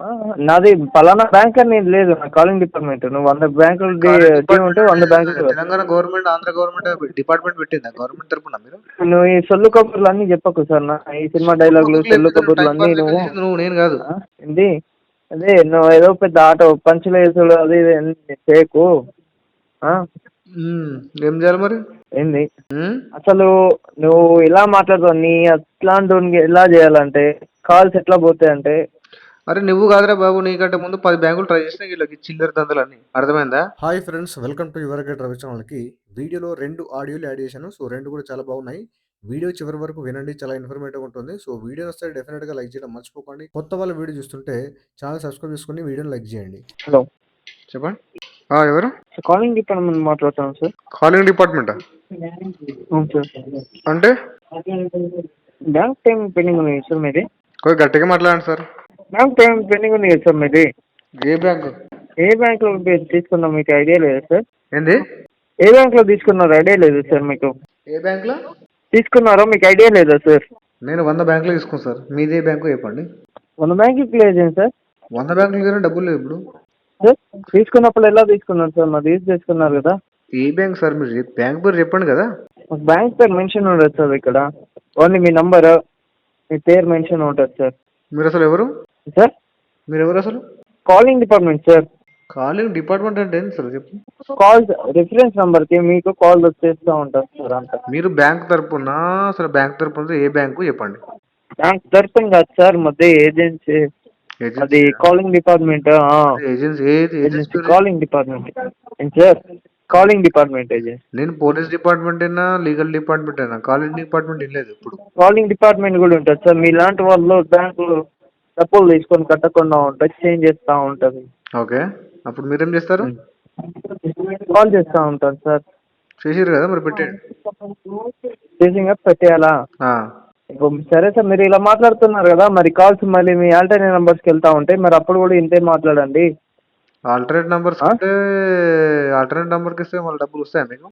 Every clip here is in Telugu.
ఆ! నాది పలానా బ్యాంక్ అని లేదు. నా కాలింగ్ డిపార్ట్‌మెంట్. నువ్వు 100 బ్యాంకులు కాలేజ్ టీమ్ ఉంటే డిపార్ట్మెంట్ 100 అంటే బ్యాంకులు Telangana government, Andhra government department పెట్టిందా గవర్నమెంట్ తరపున మీరు? నువ్వు ఈ సొల్లు కబుర్లు అన్నీ చెప్పకు సార్. ఈ సినిమా సొల్లు డైలాగులు, కబుర్లు సొల్లు ఎందుకు కబుర్లు టైం అన్నీ పాస్ లెక్క నువ్వు చేసింది నువ్వు, నేను కాదు. ఏంది? అదే నువ్వు ఏదో పెద్ద ఆటో పంచులేసుడు అది ఇది అన్నీ చేయకు. ఆ? ఏం చేయాలి మరి? ఏంది? ఉమ్, అసలు నువ్వు ఇలా మాట్లాడుతావు. నీ అట్లాంటి ఎలా చేయాలంటే కాల్స్ ఎట్లా పోతాయంటే అరే నువ్వు కాదురా బాబు, నీకంటే ముందు 10 బ్యాంకులు ట్రై చేసినా వీళ్ళకి చిల్లర దందలన్నీ అర్థమైందా? Hi friends, welcome to your guide Ravi ఛానల్కి. వీడియోలో 2 ఆడియోలు యాడ్ చేశాను. సో 2 కూడా చాలా బాగున్నాయి. వీడియో చివరి వరకు వినండి, చాలా ఇన్ఫర్మేటివ్ ఉంటుంది. సో వీడియో వస్తే డెఫినెట్గా లైక్ చేయడం మర్చిపోకండి. కొత్త వాళ్ళ వీడియో చూస్తుంటే ఛానల్ సబ్స్క్రైబ్ చేసుకుని వీడియోని లైక్ చేయండి. హలో, చెప్పండి. ఎవరు? కాలింగ్ డిపార్ట్మెంట్ మాట్లాడుతాను సార్. కాలింగ్ డిపార్ట్మెంటా? అవును సార్. అంటే బ్యాంక్ పేమెంట్ పెండింగ్ ఉంది సార్ మీది. కొంచెం గట్టిగా మాట్లాడండి సార్. బ్యాంక్ పేమెంట్ పెండింగ్ ఉంది కదా సార్ మీది. ఏ బ్యాంకు? ఏ బ్యాంక్లో తీసుకున్నాం మీకు ఐడియా లేదా సార్? ఏంది? ఏ బ్యాంక్లో తీసుకున్నారో ఐడియా లేదు సార్ మీకు. ఏ బ్యాంకులో? తీసుకున్నారో మీకు ఐడియా లేదా సార్? నేను 100 బ్యాంకులు తీసుకున్నాను సార్. మీది ఏ బ్యాంకు చెప్పండి. 100 బ్యాంకులు క్లియర్ చేయండి సార్. 100 బ్యాంకుల దగ్గర డబ్బులు లేవు ఇప్పుడు. సార్ తీసుకున్నప్పుడు ఎలా తీసుకున్నారు సార్? మాది యూజ్ చేసుకున్నారు కదా. ఏ బ్యాంక్ సార్? మీరు బ్యాంక్ పేరు చెప్పండి కదా. బ్యాంక్ పేరు మెన్షన్ ఉండదు సార్ ఇక్కడ. ఓన్లీ మీ నంబర్, మీ పేరు మెన్షన్ ఉంటుంది సార్. మీరు అసలు ఎవరు? సార్ మీరు ఎవరు అసలు? Calling department sir. Calling department అంటే ఏంటి సార్ చెప్పు. కాల్స్ రిఫరెన్స్ నెంబర్కి మీకు కాల్ వచ్చేస్తూ ఉంటుంది సార్. అంత మీరు బ్యాంక్ తరపున, అసలు బ్యాంక్ తరపున ఏ బ్యాంకు చెప్పండి. బ్యాంక్ తరపున కాదు సార్, మధ్య ఏజెన్సీ. అది కాలింగ్ డిపార్ట్మెంట్. ఏజెన్సీ ఏది? Agency calling department sir. Calling department agency. నేను పోలీస్ డిపార్ట్మెంట్ అయినా, లీగల్ డిపార్ట్మెంట్ అయినా, కాలేజ్ డిపార్ట్మెంట్ ఏం లేదు ఇప్పుడు. కాలింగ్ డిపార్ట్మెంట్ కూడా ఉంటుంది సార్. మీలాంటి వాళ్ళు బ్యాంకులు డబ్బులు తీసుకొని కట్టకుండా ఉంటుంది, చేంజ్ చేస్తూ ఉంటుంది. ఓకే, అప్పుడు మీరేం చేస్తారు? కాల్ చేస్తూ ఉంటాను సార్. చేసిరు కదా మరి, పెట్టండి. చేసింగ్ పెట్టేయాలా? ఇప్పుడు సరే సార్, మీరు ఇలా మాట్లాడుతున్నారు కదా, మరి కాల్స్ మళ్ళీ మీ ఆల్టర్నేట్ నెంబర్స్కి వెళ్తూ ఉంటాయి. మరి అప్పుడు కూడా ఇంతే మాట్లాడండి. ఆల్టర్నేట్ నంబర్స్ అంటే ఆల్టర్నేట్ నంబర్కి ఇస్తే మళ్ళీ డబ్బులు వస్తాయా మీకు?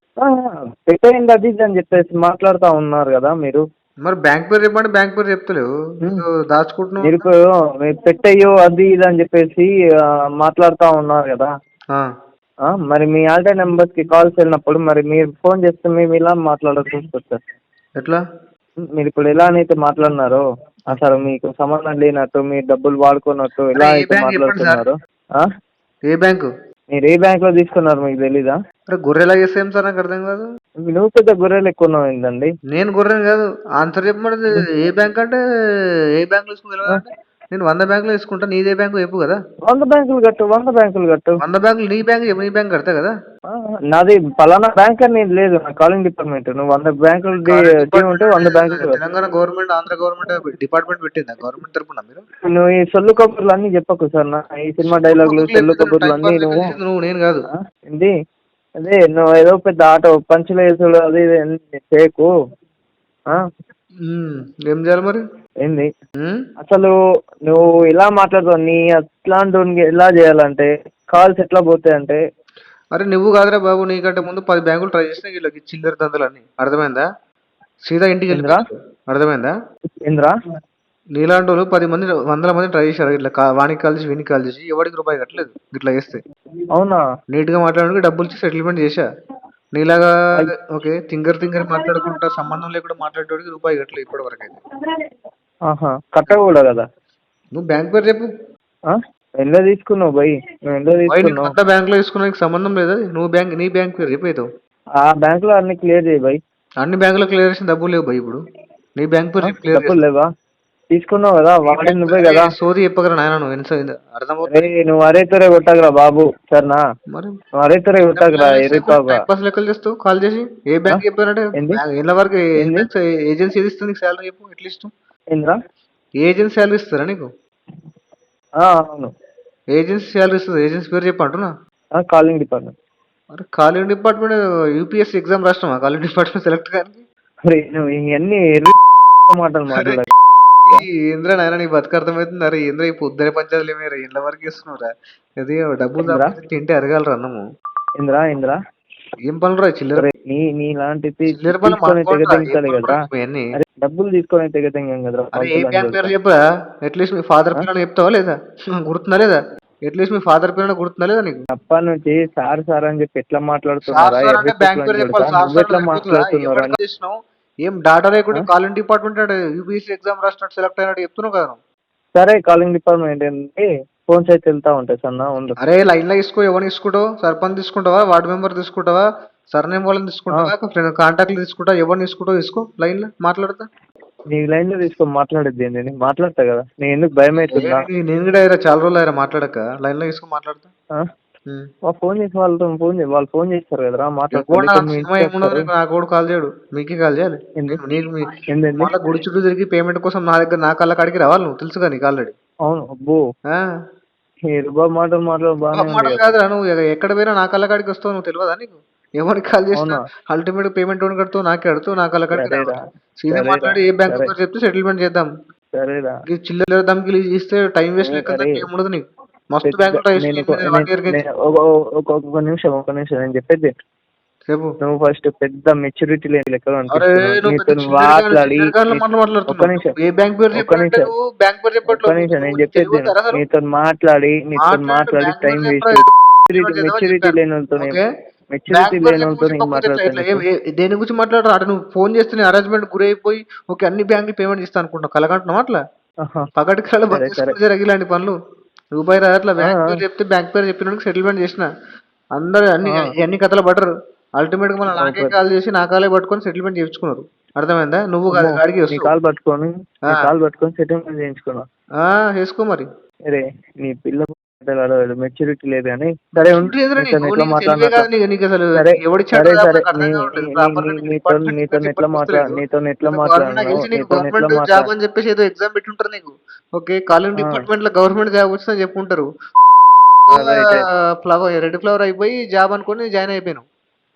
పెట్టేయండి అది ఇది అని చెప్పేసి మాట్లాడుతూ ఉన్నారు కదా మీరు. మరి బ్యాంక్ పేరు చెప్పండి. బ్యాంక్ పేరు చెప్తలేవు, దాచుకుంటున్నావు. మీరు ఇప్పుడు మీరు పెట్టేయో అది ఇది అని చెప్పేసి మాట్లాడుతూ ఉన్నారు కదా. మరి మీ ఆల్టర్నేట్ నెంబర్స్కి కాల్స్ వెళ్ళినప్పుడు మరి మీరు ఫోన్ చేస్తే మేము ఇలా మాట్లాడాల్సి వస్తుంది సార్. ఎట్లా? మీరు ఇప్పుడు ఎలా అయితే మాట్లాడినారో, అసలు మీకు సంబంధం లేనట్టు, మీరు డబ్బులు వాడుకున్నట్టు ఎలా ఏ అయితే బ్యాంక్ చెప్పండి మాట్లాడుతున్నారు. ఏ బ్యాంకు? మీరు ఏ బ్యాంక్లో తీసుకున్నారు మీకు తెలీదా? అరే గొర్రెలా చేసేం సార్, నాకు అర్థం కాదు. నువ్వు పెద్ద గొర్రెలు ఎక్కువ ఉన్నావు ఏంటండి? నేను గొర్రెని కాదు, ఆన్సర్ చెప్పమంటే. ఏ బ్యాంక్ అంటే ఏ బ్యాంకులో తీసుకుని తెలియదు అంటే నేను 100 బ్యాంకులో తీసుకుంటా. నీదే బ్యాంకు చెప్పు కదా. 100 బ్యాంకులు కట్టు, 100 బ్యాంకులు కట్టు. 100 బ్యాంకులు నీ బ్యాంక్ చెప్పు, నీ బ్యాంక్ కడతా కదా. నాది పలానా బ్యాంక్ అని లేదు. నా కాలింగ్ డిపార్ట్మెంట్. నువ్వు 100 బ్యాంకులు టీమ్ ఉంటే 100 బ్యాంకులు. Telangana government, Andhra government department పెట్టిందా గవర్నమెంట్ తరపున మీరు? నువ్వు ఈ సొల్లు కబుర్లు అన్నీ చెప్పకు సార్. ఈ సినిమా డైలాగులు, సొల్లు కబుర్లు అన్నీ నువ్వు, నేను కాదు. ఏంది? అదే నువ్వు ఏదో పెద్ద ఆటో పంచులేసుడు అది ఇది అన్నీ చేయకు. ఏం చేయాలి మరి? ఏంది? అసలు నువ్వు ఇలా మాట్లాడుతావు. నీ అట్లాంటి ఎలా చేయాలంటే కాల్స్ ఎట్లా పోతాయంటే అరే నువ్వు కాదురా బాబు, నీకంటే ముందు 10 బ్యాంకులు ట్రై చేసినా వీళ్ళకి చిల్లర దందలన్నీ అర్థమైందా? సీదా ఇంటికి వెళ్ళిరా. అర్థమైందా? ఏంద్రా? నీలాంటి వాళ్ళు 10 మంది, 100 మంది ట్రై చేశారు. ఇట్లా వానికి కాల్ చేసి వీనికి కాల్ చేసి ఎవరికి రూపాయి కట్టలేదు. ఇట్లా చేస్తే అవునా? నీట్ గా మాట్లాడడానికి డబ్బులు ఇచ్చి సెటిల్మెంట్ చేశా. నీలాగా ఓకే తింగర్ మాట్లాడుకుంటా, సంబంధం లేకుండా మాట్లాడేవాడికి రూపాయి కట్టలేదు ఇప్పటి వరకు అయితే. కట్టకూడదు కదా. నువ్వు బ్యాంక్ పేరు చెప్పు. ఎందులో తీసుకున్నావు భయ్? నువ్వు ఎందులో తీసుకున్నావు? కొత్త బ్యాంక్ లో తీసుకున్నానికి సంబంధం లేదా? నువ్వు నీ బ్యాంక్ పేరు చెప్పేది. ఆ బ్యాంక్ లో అన్ని క్లియర్ చేయి భయ్. అన్ని బ్యాంకులో క్లియర్ చేసిన డబ్బులు లేవు భయ్ ఇప్పుడు. నీ బ్యాంక్ పేరు క్లియర్ డబ్బులు లేవా? తీసుకున్నావు కదా, వాడి నువ్వే కదా. సోది చెప్పగలరా నాయన నువ్వు? అర్థమవుతుంది. నువ్వు అరే తొరే కొట్టగరా బాబు సరేనా? మరి నువ్వు అరే తొరే కొట్టగరా. లెక్కలు చేస్తూ కాల్ చేసి ఏ బ్యాంక్ చెప్పారంటే ఏళ్ళ వరకు ఏజెన్సీ ఏది ఇస్తుంది శాలరీ చెప్పు అట్లీస్ట్. ఏంద్రా? ఏజెన్సీ శాలరీ ఇస్తారా నీకు? అవును, ఏజెన్సీ శాలరీ ఇస్తుంది. ఏజెన్సీ పేరు చెప్పంటున్నా. Calling department. మరి కాలింగ్ డిపార్ట్మెంట్ యూపీఎస్సీ ఎగ్జామ్ రాసినావా కాలింగ్ డిపార్ట్మెంట్ సెలెక్ట్ కానీ? నువ్వు ఇవన్నీ మాటలు మాట్లాడాలి. ఏంద్ర నాయన నీ బతుకు అర్థమవుతుంది. అరే ఏంద్ర ఈ పొద్దునే పంచాయతీలు ఏమయ్యారా ఇళ్ళ వరకు ఇస్తున్నారా? అది డబ్బులు తింటే అరగాలరా అన్నము. ఇంద్రా ఏం పనులు రా చిల్లర అరే నీలాంటి చిల్లర పనులు తీసుకొని మానుకోండిరా, ఏం తెగతింగుతాడు పనులు కదరా. రా ఇవన్నీ? అరే డబ్బులు తీసుకొని తెగతింగాం కదరా అరే ఏ పంతులు అని బ్యాంక్ పేరు దొరక. చెప్పురా, అట్లీస్ట్ మీ ఫాదర్ పేరు చెప్తావా లేదా? గుర్తుందా లేదా? అట్లీస్ట్ మీ ఫాదర్ పేరు గుర్తుందా లేదా నీకు? అప్పటి నుంచి సార్ సార్ అని చెప్పి ఎట్లా సార్ మాట్లాడుతున్నారా సార్ అంటే ఎర్రి బ్యాంక్ పుట్లు పేరు అని చెప్పాలి, కొడక. సార్ సార్ నువ్వెట్లా సరిపోతుందా? మాట్లాడుతున్నారా ఎవరికి చేసినావు? ఏం డాటా లేకుండా అని. కాలింగ్ డిపార్ట్మెంట్ అంటే యూపీఎస్సీ ఎగ్జామ్ రాసినట్టు సెలెక్ట్ అయినట్టు చెప్తున్నావు కదా నువ్వు. సరే కాలింగ్ డిపార్ట్మెంట్ ఏంటి ఫోన్స్ అయితే వెళ్తా ఉంటాయి సన్న ఉండు. అరే లైన్లో తీసుకో, ఎవరిని తీసుకుంటావు? సర్పంచ్ తీసుకుంటావా, వార్డు మెంబర్ తీసుకుంటావా, సర్నేమ్ వాళ్ళని తీసుకుంటావా, కాంటాక్ట్లు తీసుకుంటావా, ఎవరిని తీసుకుంటావు తీసుకో, లైన్లో మాట్లాడతా. నీ లైన్ లో తీసుకొని మాట్లాడేది ఏంటి? నేను మాట్లాడతా కదా, నేను ఎందుకు భయం అవుతుందా? నేను కూడా అయ్యారా చాలా రోజులు అయ్యారా మాట్లాడక, లైన్లో తీసుకొని మాట్లాడతా. ఫోన్ చేసి వాళ్ళతో వాళ్ళు ఫోన్ చేస్తారు కదరా సినిమా ఏమున్నది, నా కూడా కాల్ చేయడు, మీకే కాల్ చేయాలి. నీకు మళ్ళీ గుడి చుట్టూ తిరిగి పేమెంట్ కోసం నా దగ్గర నా కళ్ళ కాడికి రావాలి నువ్వు, తెలుసుగా నీకు ఆల్రెడీ. అవును అబ్బో మాటలు బాగా కాదురా, నువ్వు ఎక్కడ పోయినా నా కళ్ళ కాడికి వస్తావు, నువ్వు తెలియదా నీకు? ఎవరికి కాల్ చేసినా అల్టిమేట్ పేమెంట్ కడుతావు, నాకే కడుతావు, నా కళ్ళ కాడికి రావాలి. సీదా మాట్లాడి ఏ బ్యాంక్ పేరు చెప్తే సెటిల్మెంట్ చేద్దాం. సరేరా చిల్లర దమ్కి ఇస్తే టైం వేస్ట్ లెక్క ఏముండదు నీకు. మస్తు బ్యాంక్ ఒక నిమిషం నేను చెప్పేది చెప్పు. నువ్వు ఫస్ట్ పెద్ద మెచ్యూరిటీ లేని లెక్క అరే నువ్వు మాట్లాడి ఏ బ్యాంక్ పేరు చెప్పండి, బ్యాంక్ పేరు చెప్పట్లేదు. నేను చెప్పేది నీతో మాట్లాడి టైం వేస్ట్. మెచ్యూరిటీ లేని వాళ్ళతో దేని గురించి మాట్లాడరు అటు నువ్వు ఫోన్ చేస్తే అరేంజ్మెంట్ గురి అయిపోయి ఓకే అన్ని బ్యాంకులు పేమెంట్ ఇస్తా అనుకుంటున్నావు, కలగంటున్నావు అట్లా పగటి కళ ఇలాంటి పనులు రూపాయి రా. అట్లా బ్యాంక్ పేరు చెప్తే బ్యాంక్ పేరు చెప్పిన సెటిల్మెంట్ చేసిన అందరు అన్ని కథలు పడరు. అల్టిమేట్ గా మనం నాకే కాల్ చేసి నా కాలే పట్టుకొని సెటిల్మెంట్ చేయించుకున్నారు. అర్థమైందా? నువ్వు అడిగి కాల్ పట్టుకొని సెటిల్మెంట్ చేయించుకున్నా చేసుకో మరి. అరే నీ పిల్ల మెచ్యూరిటీ లేదు కానీ సరే ఎట్లా మాట్లాడుతున్నావు జాబ్ అని చెప్పేసి ఏదో ఎగ్జామ్ పెట్టుంటారు నీకు. ఓకే కాలింగ్ డిపార్ట్మెంట్ లో గవర్నమెంట్ జాబ్ వచ్చిందని చెప్పుంటారు. ఫ్లవర్ రెడ్ ఫ్లవర్ అయిపోయి జాబ్ అనుకుని జాయిన్ అయిపోయాను.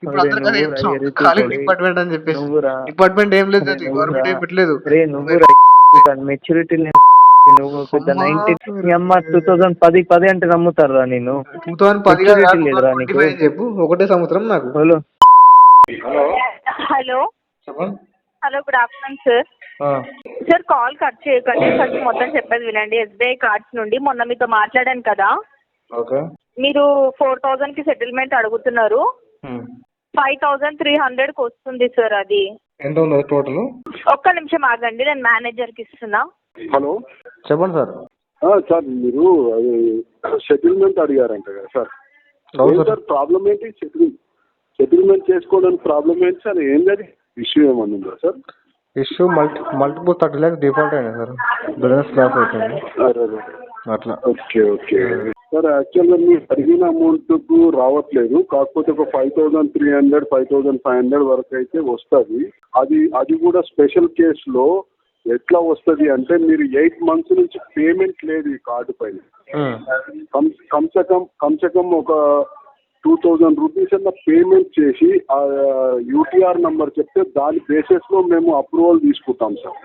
ఇప్పుడు అందరు కదా చెప్తాం కాలింగ్ డిపార్ట్మెంట్ అని చెప్పేసి. డిపార్ట్మెంట్ ఏం లేదు, అది గవర్నమెంట్ ఏం పెట్టలేదు. మెచ్యూరిటీ నువ్వు పెద్ద 2010 అంటే నమ్ముతారా నేను? 2010 లేదురా నీకు చెప్పు, ఒకటే సంవత్సరం నాకు. Hello hello good afternoon sir. Sir call cut చేయకండి, ఫస్ట్ మొత్తం చెప్పేది వినండి. ఎస్బీఐ కార్డ్స్ నుండి మొన్న మీతో మాట్లాడాను కదా, మీరు 4000 కి సెటిల్మెంట్ అడుగుతున్నారు. 5300 వస్తుంది సార్. అది ఎంత ఉంది టోటల్? ఒక్క నిమిషం ఆగండి, నేను మేనేజర్ కి ఇస్తున్నా. హలో చెప్పండి సార్. సార్ మీరు అది సెటిల్మెంట్ అడిగారంట కదా సార్. సార్ ప్రాబ్లం ఏంటి? సెటిల్మెంట్ చేసుకోవడానికి ప్రాబ్లం ఏంటి సార్? ఏంటది ఇష్యూ ఏమన్నా ఉందా sir? Issue multiple 30 lakhs default అయినా సార్, బిజినెస్ లాస్ అవుతుంది అట్లా. ఓకే సార్, యాక్చువల్గా మీరు అడిగిన అమౌంట్కు రావట్లేదు, కాకపోతే ఒక 5300 5500 వరకు అయితే వస్తుంది. అది కూడా స్పెషల్ కేసులో ఎట్లా వస్తుంది అంటే మీరు 8 months నుంచి పేమెంట్ లేదు ఈ కార్డు పైన. కమ్సకం ఒక 2000 రూపీస్ అన్న పేమెంట్ చేసి యూటీఆర్ నంబర్ చెప్తే దాని బేసిస్ లో మేము అప్రూవల్ తీసుకుంటాం సార్.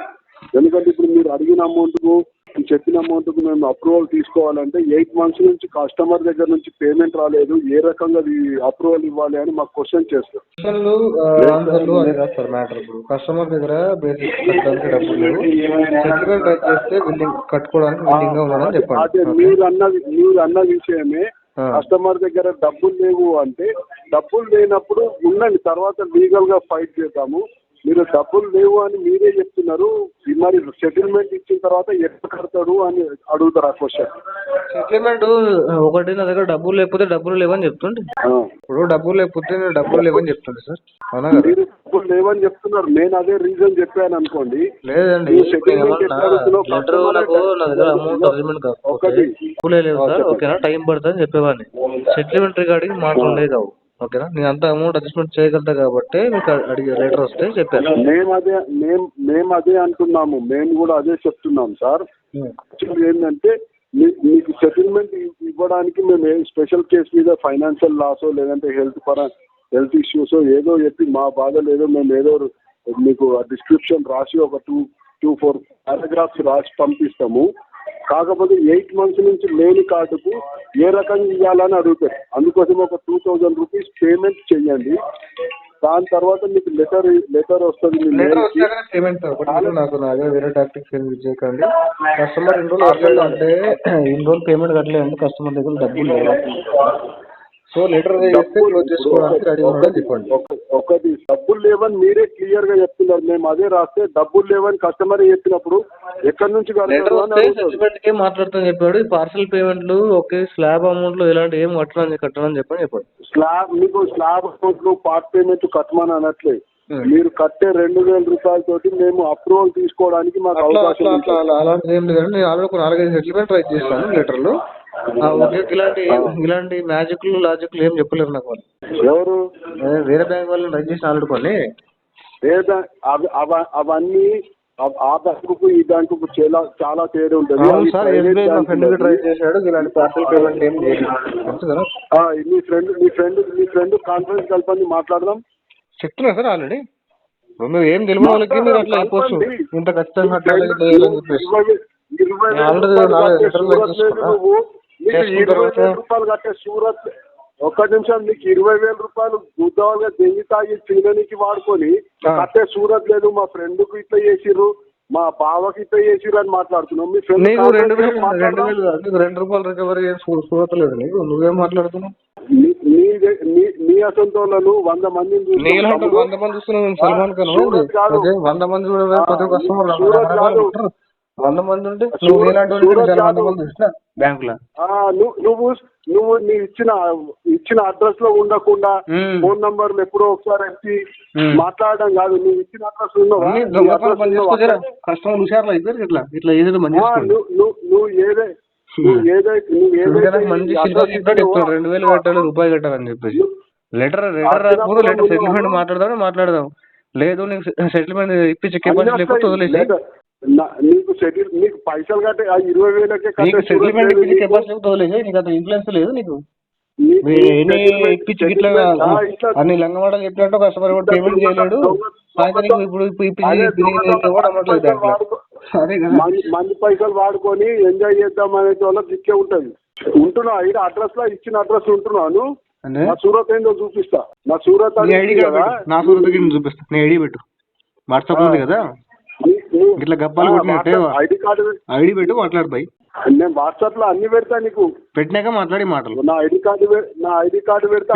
ఎందుకంటే ఇప్పుడు మీరు అడిగిన అమౌంట్కు చెప్పిన అమౌంట్కు మేము అప్రూవల్ తీసుకోవాలంటే 8 months నుంచి కస్టమర్ దగ్గర నుంచి పేమెంట్ రాలేదు, ఏ రకంగా అప్రూవల్ ఇవ్వాలి అని మాకు క్వశ్చన్ చేస్తారు. కస్టమర్ దగ్గర బేసిక్ కట్టడానికి డబ్బులు లేవు, సెటిల్మెంట్ చేస్తే బిల్లింగ్ కట్టుకోవడానికి బిల్లింగ్ గా ఉన్నాడని చెప్పండి. అదే మీరు అన్న విషయమే. కస్టమర్ దగ్గర డబ్బులు లేవు అంటే డబ్బులు లేనప్పుడు ఉండండి, తర్వాత లీగల్ గా ఫైట్ చేద్దాము. మీరు డబ్బులు లేవు అని మీరే చెప్తున్నారు, మరి సెటిల్మెంట్ ఇచ్చిన తర్వాత ఎట్లా కడతాడు అని అడుగుతారు ఆ క్వశ్చన్. సెటిల్మెంట్ ఒకటి నా దగ్గర డబ్బులు లేకపోతే డబ్బులు లేవని చెప్తుండే, ఇప్పుడు డబ్బులు లేకపోతే డబ్బులు లేవని చెప్తుండే సార్. అవునా? మీరు డబ్బులు లేవని చెప్తున్నారు, నేను అదే రీజన్ చెప్పాను అనుకోండి. లేదండి, ఓకేనా టైం పడుతుంది చెప్పేవాడిని. సెటిల్మెంట్ రిగార్డింగ్ మాత్రం లేదు, ఓకేనా? నేను అంత అమౌంట్ అడ్జస్ట్మెంట్ చేయగలుగుతా కాబట్టి మీకు అడిగే లెటర్ వస్తే చెప్పాను. మేము అదే అంటున్నాము, మేము కూడా అదే చెప్తున్నాం సార్. ఏంటంటే మీకు సెటిల్మెంట్ ఇవ్వడానికి మేము స్పెషల్ కేసు మీద ఫైనాన్షియల్ లాసో లేదంటే హెల్త్ ఇష్యూసో ఏదో చెప్పి మా బాధలు ఏదో మేము ఏదో మీకు డిస్క్రిప్షన్ రాసి ఒక 2-4 పారాగ్రాఫ్స్ రాసి పంపిస్తాము. కాకపోతే 8 months నుంచి లేని కార్డుకు ఏ రకంగా ఇవ్వాలని అడుగుతారు. అందుకోసం ఒక 2000 రూపీస్ పేమెంట్ చేయండి. దాని తర్వాత మీకు లెటర్ వస్తుంది. పేమెంట్ నాకు వేరే టాక్టిక్స్ ఏం చేయకండి. కస్టమర్ ఇన్ని రోజులు కట్టలేదు అంటే ఇన్ని రోజులు పేమెంట్ కట్టలేదు కస్టమర్ దగ్గర డబ్బులు లేదు. సో లెటర్ చేస్తే క్లోజ్ చేసుకోవడానికి రెడీ ఉండడం చెప్పండి. ఒకటి డబ్బులు లేవని మీరే క్లియర్ గా చెప్తున్నారు. మేము అదే రాస్తే డబ్బులు లేవని కస్టమర్ చెప్పినప్పుడు ఎక్కడి నుంచి సెటిల్మెంట్ కే మాట్లాడుతాను చెప్పాడు. పార్సల్ పేమెంట్లు ఓకే, స్లాబ్ అమౌంట్ లో ఇలాంటి ఏం కట్టడం చెప్పండి. మీకు స్లాబ్ అమౌంట్ పార్ట్ పేమెంట్ కట్టమని అనట్లేదు. మీరు కట్టే 2000 రూపాయలతోటి మేము అప్రూవల్ తీసుకోవడానికి మాకు అవకాశం. అలాంటిది ఏం లేదండి. నేను ఆల్రెడీ ఒక 4-5 సెటిల్మెంట్ ట్రై చేస్తాను లెటర్లు. ఓకే, ఇలాంటి మ్యాజిక్లు లాజిక్లు ఏం చెప్పలేరు నాకు వాళ్ళు. ఎవరు? వేరే బ్యాంక్ వాళ్ళని ట్రై చేసి ఆల్రెడీ కొన్ని అవన్నీ ఆ బ్యాంకు ఈ బ్యాంకు చాలా తేడా ఉంటుంది. ట్రై చేశాడు ఇలాంటి పార్సల్ పేమెంట్ ఏం చేయలేదు. మీ ఫ్రెండ్ కాన్ఫరెన్స్ కల్పని మాట్లాడదాం చెప్తున్నా సార్ ఆల్రెడీ. మీరు ఏం తెలియని వాళ్ళకి మీరు అట్లా అయిపోవచ్చు. ఇంత ఖచ్చితంగా రూపాయలు కట్టే సూరత్ ఒక్క నిమిషం మీకు 20,000 రూపాయలు గుద్దవాళ్ళుగా దెంగి తాగి తినడానికి వాడుకొని కట్టే సూరత్ లేదు. మా ఫ్రెండ్ కు ఇట్లా చేసిర్రు, మా బావకి ఇట్లా చేసిర్రు అని మాట్లాడుతున్నాం. మీ ఫ్రెండ్ 2 రూపాయలు రికవరీ సూరత్ లేదు నీకు, నువ్వేం మాట్లాడుతున్నావు? నీ అసంతోళ్ళను 100 మందిని 100 మంది చూస్తున్నావు. సల్మాన్ ఖాన్ 100 మంది చూడవే ప్రతి కస్టమర్ 100 మంది ఉంటే బ్యాంకులో నువ్వు నీ ఇచ్చిన అడ్రస్ లో ఉండకుండా ఫోన్ నంబర్లు ఎప్పుడో ఒకసారి వచ్చి మాట్లాడడం కాదు. నువ్వు ఇచ్చిన అడ్రస్ ఉన్నావా? కస్టమర్ హుషారులు అయిపోయారు. ఇట్లా ఇట్లా ఏదైనా నువ్వు ఏదైతే మంచి 2000 కట్టాలి, రూపాయి కట్టాలని చెప్పేసి లెటర్ రాకపోతే లెటర్ సెటిల్మెంట్ మాట్లాడదాం. లేదు నీకు సెటిల్మెంట్ ఇప్పించే కెపాసిటీ లేకపోతే వదిలేసి నీకు పైసలు కట్టే 20,000కే సెటిల్మెంట్ ఇప్పించే కెపాసిటీ వదిలేసి నీకు అంత ఇన్ఫ్లుయెన్స్ లేదు. నీకు ఇప్పించి ఇట్లా అన్ని లంగమాటలు చెప్పినట్టు కస్టమర్ కూడా పేమెంట్ చేయలేడు. మంది పైసలు వాడుకొని ఎంజాయ్ చేద్దాం అనే వాళ్ళకి ఇచ్చే ఉంటది. ఉంటున్నా ఇక్కడ అడ్రస్ లో ఇచ్చిన అడ్రస్ ఉంటున్నాను. నా సూరత్ ఏందో చూపిస్తా. నా సూరత్ చూపిస్తా. నీ ఐడి పెట్టు, వాట్సాప్ ఉంది కదా. ఇట్లా గప్పాలు ఐడి పెట్టు, మాట్లాడు బై. నేను వాట్సాప్ లో అన్ని పెడతా. నీకు పెట్టినాక మాట్లాడి మాటలు. నా ఐడి కార్డు పెడతా.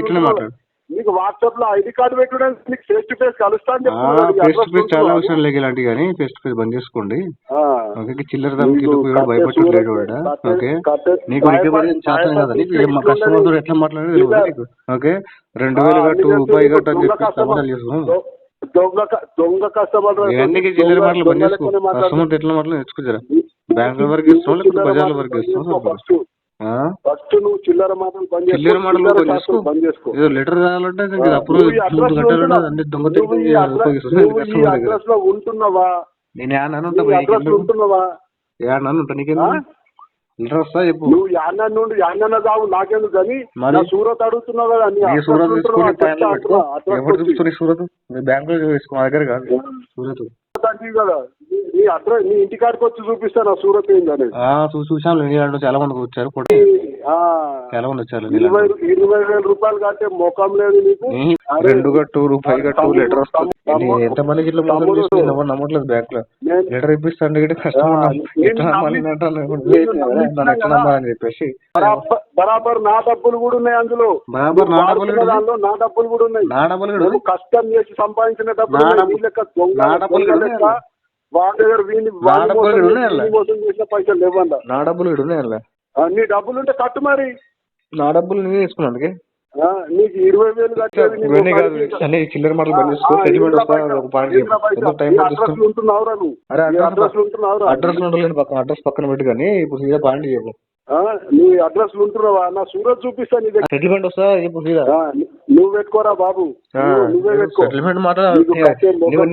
ఇట్లా మాట్లాడు. నీకు వాట్సాప్ లో ఐడి కార్డు పెట్టడానికి నీకు ఫేస్ టు ఫేస్ కలుస్తాను. ఫేస్ టు ఫేస్ చాలా అవసరం లేదు ఇలాంటివి, కానీ ఫేస్ టు ఫేస్ బంద్ చేసుకోండి. ఓకే, చిల్లర దమ్కి భయపడలేదు. ఓకే, నీకు రికవరీ చేస్తాను కదా. నీకు కస్టమర్ తో ఎట్లా మాట్లాడేది నీకు. ఓకే, 2000 కట్టు, రూపాయి కట్టు అని చెప్పి సమాధానం చేస్తాం. దొంగ కస్టమర్ ఇవన్నీ చిల్లర మాటలు బంద్ చేసుకో. కస్టమర్ ఎట్లా మాటలు నేర్చుకోరా. బ్యాంక్ వరకు ఇస్తాం, లేకపోతే బజార్ల వరకు ఇస్తాం. ఫస్ట్ నువ్వు చిల్లర మాటలు బంద్ చేసుకో. లెటర్ రావాలంటే అడ్రస్ లో ఉంటున్నావా? ఉంటున్నావా? లెటర్ వస్తా చెప్పు. నువ్వు యాన్న కావు నాకెందుకు కానీ సూరత్ అడుగుతున్నావు కదా. సూరత్ బ్యాంక్ లో వేసుకో, మా దగ్గర కాదు సూరత్ కదా. నీ అడ్రస్ నీ ఇంటి కాడికి వచ్చి చూపిస్తాను సూరత్ ఏందని. చూసాను, చాలా మంది వచ్చారు, చాలా మంది వచ్చారు. 20,000 రూపాయలు కట్టే మొఖం లేదు నీకు. 2 కట్టు, రూపాయి కట్టు, లెటర్ వస్తుంది. ఎంత మందికి ఇట్లా నమ్మట్లేదు. బ్యాంక్ లో లెటర్ ఇప్పిస్తాను కస్టమర్ అని చెప్పేసి బరాబర్ నా డబ్బులు కూడా ఉన్నాయి అందులో. బరాబర్ నా డబ్బులు కూడా ఉన్నాయి. నా డబ్బులు కష్టం చేసి సంపాదించిన డబ్బులు వాళ్ళ దగ్గర మోసం చేసిన పైసలు లేవన్నా. నా డబ్బులు ఉన్నాయి. నీ డబ్బులు ఉంటే కట్టు మరి. నా డబ్బులు నేను తీసుకున్నాను. అందుకే నీకు 20,000 కట్టేది చిల్లర మాటలు బంద్ చేసుకో. అడ్రస్ ఉండలేదు, పక్కన అడ్రస్ పక్కన పెట్టి. కానీ ఇప్పుడు సీదా పాయింట్ చెప్పు. నీ అడ్రస్ ఉంటున్నావా? నా సూరత్ చూపిస్తా. నీ దగ్గర సెటిల్మెంట్ వస్తా ఇప్పుడు సీదా. నువ్వు పెట్టుకోరా బాబు, నువ్వే పెట్టుకో. సెటిల్మెంట్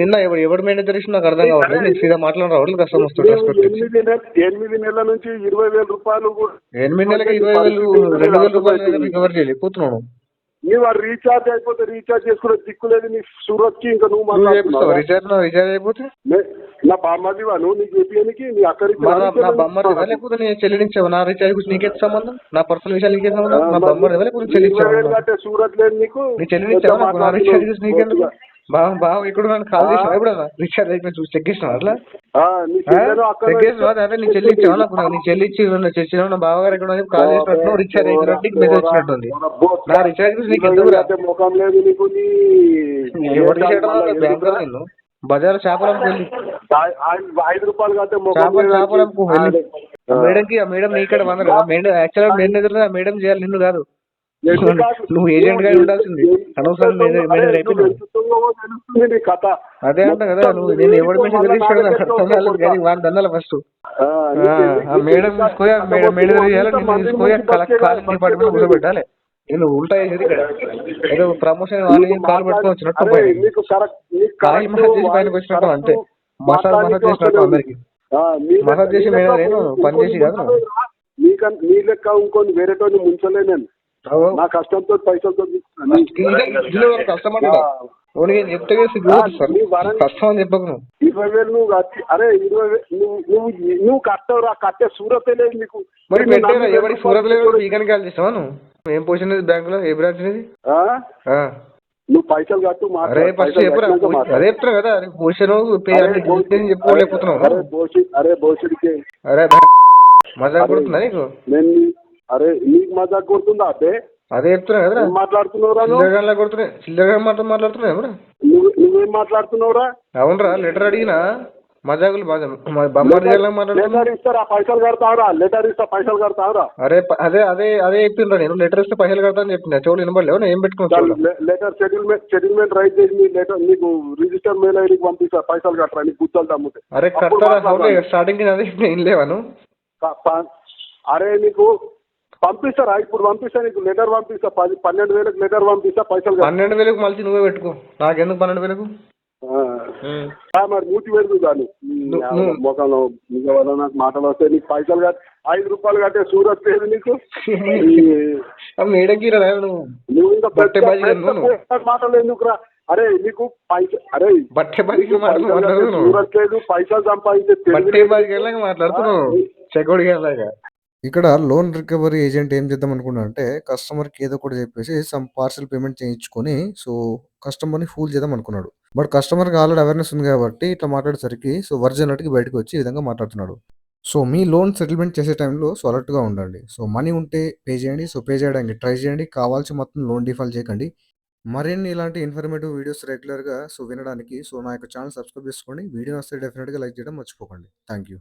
నిన్న ఎవరు మేనేజర్ ఇచ్చి నాకు అర్థం కావట్లేదు. నేను సీదా మాట్లాడరా కష్టం వస్తుంది. 8 నెలల నుంచి 20,000 రూపాయలు. 8 నెలలకి 20,000, 2,000 రూపాయలు రికవర్ చేయలేకపోతున్నాను. నువ్వు రీఛార్జ్ అయిపోతే రీఛార్జ్ చేసుకునే దిక్కులేదు నీ సూరత్ కి ఇంకా నువ్వు మాట్లాడుతున్నావు రీఛార్జ్ అయిపోతే నా బామ్మదివా నువ్వు నీకు చెప్పియనికి నీ అక్కడికి నా బొమ్మడిదా లేకపోతే నేను చెల్లించావు నా రీఛార్జ్ గురించి నీకే సంబంధం నా పర్సనల్ విషయాలు నీకే సంబంధం నా బొమ్మడిదా లేకపోతే చెల్లించావు సూరత్ లేదు నీకు నీ చెల్లించావు నా రీఛార్జ్ గురించి నీకెందుకు బావ ఇక్కడ నన్ను కాల్ చేసినా ఎప్పుడన్నా రీఛార్జ్ అయిపోయి చూసి చెక్ చేసినావు అట్లా చెక్ చేసినావు అంటే నీ చెల్లించావు నాకు నీ చెల్లించి చేసినావు నా బావగారు ఎక్కడ కాల్ చేసినట్టు రీఛార్జ్ అయినట్టు నీకు మెసేజ్ వచ్చినట్టుంది నా రీఛార్జ్ గురించి నీకు ఎందుకు ముఖం లేదు నీకు బ్యాంక్ నిన్ను బజార్ చేపలంకు వెళ్ళి 5 రూపాయలు కంటే చేపలంకు వెళ్ళి మేడంకి ఆ మేడం నీ ఇక్కడ వందరు మేడం యాక్చువల్గా మేడం ఎదురు మేడం చేయాలి నిన్ను కాదు నువ్వు ఏజెంట్ గా ఉండాల్సింది అనవసరం కథ అదే అంటా కదా నువ్వు నేను ఎవరి మీద వాడి దండాలి ఫస్ట్ మేడం తీసుకోయా మేడం తీసుకోయా కాలేజ్ డిపార్ట్మెంట్ కూర్చోబెట్టాలి నేను ఉల్టా చేసేది ఇక్కడ ఏదో ప్రమోషన్ వాళ్ళు కాలు పెట్టుకొని వచ్చినట్టు కాలు మసాజ్ చేసి పైనకి వచ్చినట్టు అంటే మసాజ్ చేసినట్టు అందరికి మసాజ్ చేసి మేడం నేను పని చేసి కాదు నీ లెక్క ఇంకొని వేరేటోని ముంచలే నేను నా కష్టంతో పైసలతో కష్టం కష్టం అని చెప్పకు 20,000 నువ్వు అరే 20,000 నువ్వు కట్టవురా కట్టే సూరత్ లేదు నీకు మరి ఎవరికి సూరత్ లేదు ఈగని కాల్ చేస్తావా నువ్వు ఏం పొజిషన్ బ్యాంక్ లో ఏ బ్రాంచ్ అనేది నువ్వు పైసలు కట్టు అరే ఫస్ట్ అదే చెప్తున్నా కదా పొజిషన్ చెప్పుకోలేకపోతున్నావు అరే భవిష్యత్తుకి అరే మజాక్ కొడుతుందా నీకు అరే నీకు మజాక్ కొడుతుందా అదే అదే చెప్తున్నా కదా మాట్లాడుతున్నావురా చిల్లరగా మాట్లాడుతున్నావు నువ్వేం మాట్లాడుతున్నావురా అవునరా లెటర్ అడిగినా మజాకులు లెటర్ ఇస్తారా పైసలు కడతావురా లెటర్ ఇస్తా పైసలు కడతావురా అరే అదే అదే అదే చెప్పిండ్రా నేను లెటర్ ఇస్తే పైసలు కడతా అని చెప్పిన చెవులు వినబడలేవు ఏం పెట్టుకున్నావు లెటర్ సెటిల్మెంట్ రైట్ చేసి నీ లెటర్ నీకు రిజిస్టర్ మెయిల్ ఐడికి పంపిస్తా పైసలు కట్టరా నీకు గుర్తులు అమ్ముతే అరే కట్టారా స్టార్టింగ్ అదే ఏం లేవాను అరే నీకు పంపిస్తారా ఇప్పుడు పంపిస్తా నీకు లెటర్ పంపిస్తా 12,000 లెటర్ పంపిస్తా పైసలు 12,000 మళ్ళీ నువ్వే పెట్టుకో నాకెందుకు 12,000 మరి మూతి పెడుతు కానీ మొఖంలో నాకు మాటలు వస్తాయి నీకు పైసలు కట్టి 5 రూపాయలు కట్టే సూరత్ లేదు నీకు మేడంకి నువ్వు ఇంకా మాటలు ఎందుకురా అరే నీకు అరే సూరత్ లేదు పైసలు సంపాదించే మాట్లాడుతున్నావు చెకోడిగా ఇక్కడ లోన్ రికవరీ ఏజెంట్ ఏం చేద్దాం అనుకున్నా అంటే కస్టమర్కి ఏదో ఒకటి చెప్పేసి సమ్ పార్సల్ పేమెంట్ చేయించుకొని సో కస్టమర్ని ఫూల్ చేద్దాం అనుకున్నాడు. బట్ కస్టమర్కి ఆల్రెడీ అవేర్నెస్ ఉంది కాబట్టి ఇట్లా మాట్లాడేసరికి సో వర్జినాలిటీకి బయటకు వచ్చి ఈ విధంగా మాట్లాడుతున్నాడు. సో మీ లోన్ సెటిల్మెంట్ చేసే టైంలో సో అలర్ట్గా ఉండండి. సో మనీ ఉంటే పే చేయండి. సో పే చేయడానికి ట్రై చేయండి. కావాల్సి మొత్తం లోన్ డిఫాల్ట్ చేయకండి. మరిన్ని ఇలాంటి ఇన్ఫర్మేటివ్ వీడియోస్ రెగ్యులర్గా సో వినడానికి సో నా యొక్క ఛానల్ సబ్స్క్రైబ్ చేసుకోండి. వీడియో వస్తే డెఫినెట్గా లైక్ చేయడం మర్చిపోకండి. Thank you.